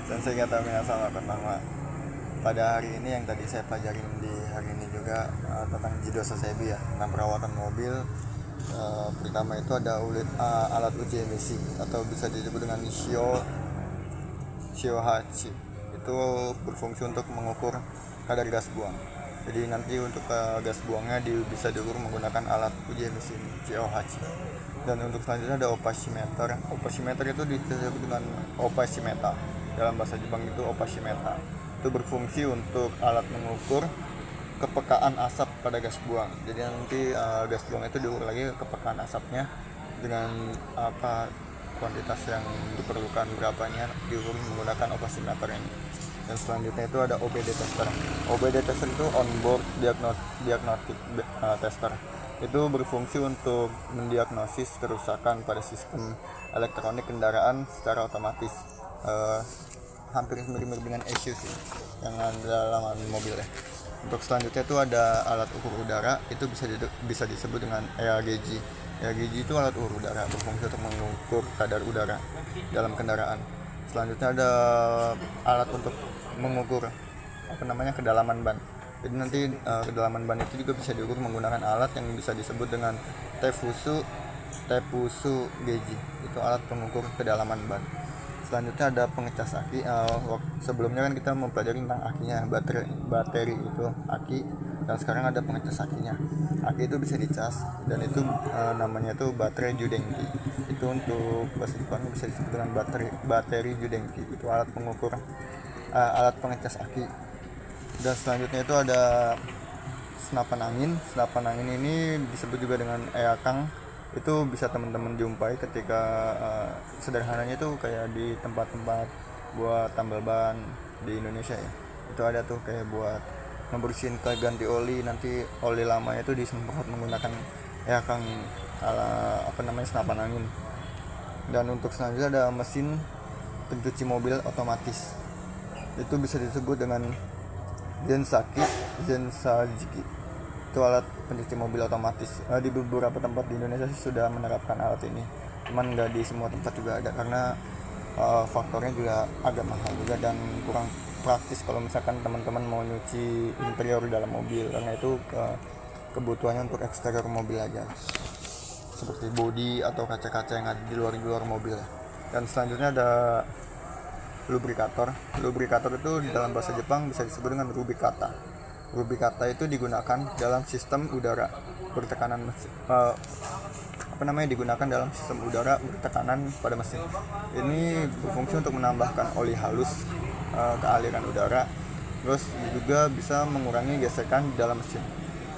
Sensei kata minasama konbanwa. Pada hari ini yang tadi saya pelajarin di hari ini juga tentang Jido Sasebi ya, tentang perawatan mobil. Pertama itu ada alat uji emisi atau bisa disebut dengan Shiohachi. Itu berfungsi untuk mengukur kadar gas buang. Jadi nanti untuk gas buangnya bisa diukur menggunakan alat uji emisi Shiohachi. Dan untuk selanjutnya ada opasimeter. Opasimeter itu disebut dengan opasimeta. Dalam bahasa Jepang itu opasimeta. Itu berfungsi untuk alat mengukur kepekaan asap pada gas buang. Jadi nanti gas buang itu diukur lagi kepekaan asapnya dengan apa kuantitas yang diperlukan, berapanya diukur menggunakan opasimeter ini. Dan selanjutnya itu ada OBD tester. OBD tester itu onboard diagnostic tester. Itu berfungsi untuk mendiagnosis kerusakan pada sistem elektronik kendaraan secara otomatis. Hampir mirip-mirip dengan ECU sih yang ada dalam mobil ya. Untuk selanjutnya itu ada alat ukur udara, itu bisa disebut dengan EAGG. EAGG itu alat ukur udara, berfungsi untuk mengukur kadar udara dalam kendaraan. Selanjutnya ada alat untuk mengukur kedalaman ban. Jadi nanti kedalaman ban itu juga bisa diukur menggunakan alat yang bisa disebut dengan Tefusu gauge. Itu alat pengukur kedalaman ban. Selanjutnya ada pengecas aki. Sebelumnya kan kita mempelajari tentang akinya, bateri itu aki, dan sekarang ada pengecas akinya. Aki itu bisa dicas dan itu namanya itu baterai Judenki. Itu untuk bahasa Jepang bisa disebut dengan bateri Judenki. Itu alat pengukur alat pengecas aki. Dan selanjutnya itu ada senapan angin. Senapan angin ini disebut juga dengan eakang. Itu bisa teman-teman jumpai ketika sederhananya itu kayak di tempat-tempat buat tambal ban di Indonesia ya. Itu ada tuh kayak buat membersihin ganti oli, nanti oli lamanya itu disemprot menggunakan eakang ini, senapan angin. Dan untuk selanjutnya ada mesin pencuci mobil otomatis. Itu bisa disebut dengan Zensajiki. Itu alat pencuci mobil otomatis. Di beberapa tempat di Indonesia sih sudah menerapkan alat ini, cuman nggak di semua tempat juga ada karena faktornya juga agak mahal juga dan kurang praktis kalau misalkan teman-teman mau nyuci interior dalam mobil, karena itu kebutuhannya untuk eksterior mobil aja, seperti bodi atau kaca-kaca yang ada di luar mobil. Dan selanjutnya ada lubrikator. Lubrikator itu dalam bahasa Jepang bisa disebut dengan rubikata. Rubikata itu digunakan dalam sistem udara bertekanan digunakan dalam sistem udara bertekanan pada mesin. Ini berfungsi untuk menambahkan oli halus ke aliran udara, terus juga bisa mengurangi gesekan di dalam mesin.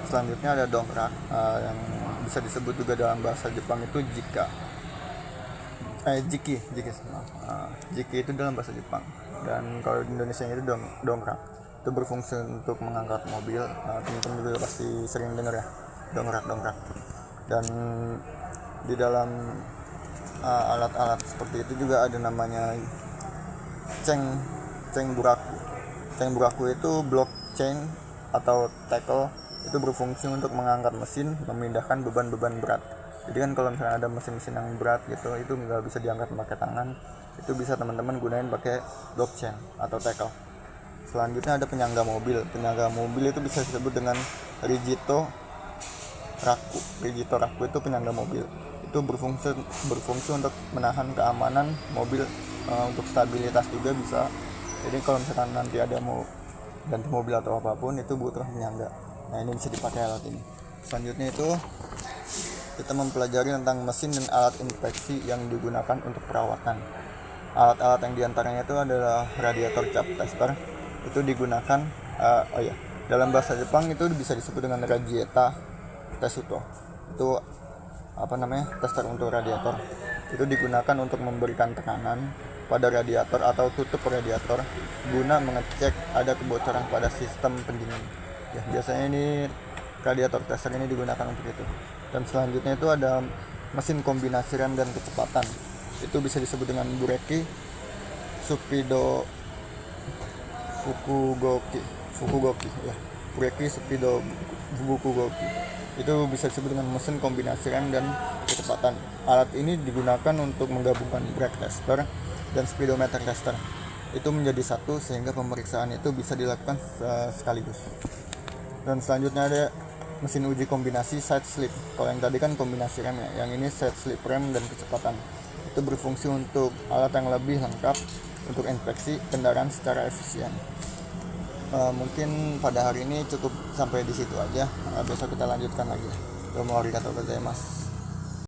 Selanjutnya ada dongkrak yang bisa disebut juga dalam bahasa Jepang itu jiki itu dalam bahasa Jepang, dan kalau di Indonesia itu dongkrak. Itu berfungsi untuk mengangkat mobil. Teman-teman juga pasti sering dengar ya, dongkrak. Dan di dalam alat-alat seperti itu juga ada namanya ceng buraku itu blockchain atau tackle. Itu berfungsi untuk mengangkat mesin, memindahkan beban-beban berat. Jadi kan kalau misalnya ada mesin-mesin yang berat gitu, itu nggak bisa diangkat pakai tangan, itu bisa teman-teman gunain pakai blockchain atau tackle. Selanjutnya ada penyangga mobil. Penyangga mobil itu bisa disebut dengan Rigito Raku itu penyangga mobil. Itu berfungsi untuk menahan keamanan mobil, untuk stabilitas juga bisa. Jadi kalau misalkan nanti ada mau ganti mobil atau apapun, itu butuh penyangga. Nah, ini bisa dipakai alat ini. Selanjutnya itu kita mempelajari tentang mesin dan alat inspeksi yang digunakan untuk perawatan. Alat-alat yang diantaranya itu adalah radiator cap tester. Itu digunakan dalam bahasa Jepang itu bisa disebut dengan Rajieta Tesuto. Itu tester untuk radiator. Itu digunakan untuk memberikan tekanan pada radiator atau tutup radiator guna mengecek ada kebocoran pada sistem pendingin. Ya, biasanya ini radiator tester ini digunakan untuk itu. Dan selanjutnya itu ada mesin kombinasi rem dan kecepatan. Itu bisa disebut dengan Bureki Fukugoki ya. Bureki Fukugoki. Itu bisa disebut dengan mesin kombinasi rem dan kecepatan. Alat ini digunakan untuk menggabungkan brake tester dan speedometer tester. itu menjadi satu sehingga pemeriksaan itu bisa dilakukan sekaligus. Dan selanjutnya ada mesin uji kombinasi side slip. Kalau yang tadi kan kombinasi rem ya, yang ini side slip rem dan kecepatan. Itu berfungsi untuk alat yang lebih lengkap untuk inspeksi kendaraan secara efisien. Mungkin pada hari ini cukup sampai di situ aja. Besok kita lanjutkan lagi. Domo arigatou gozaimasu.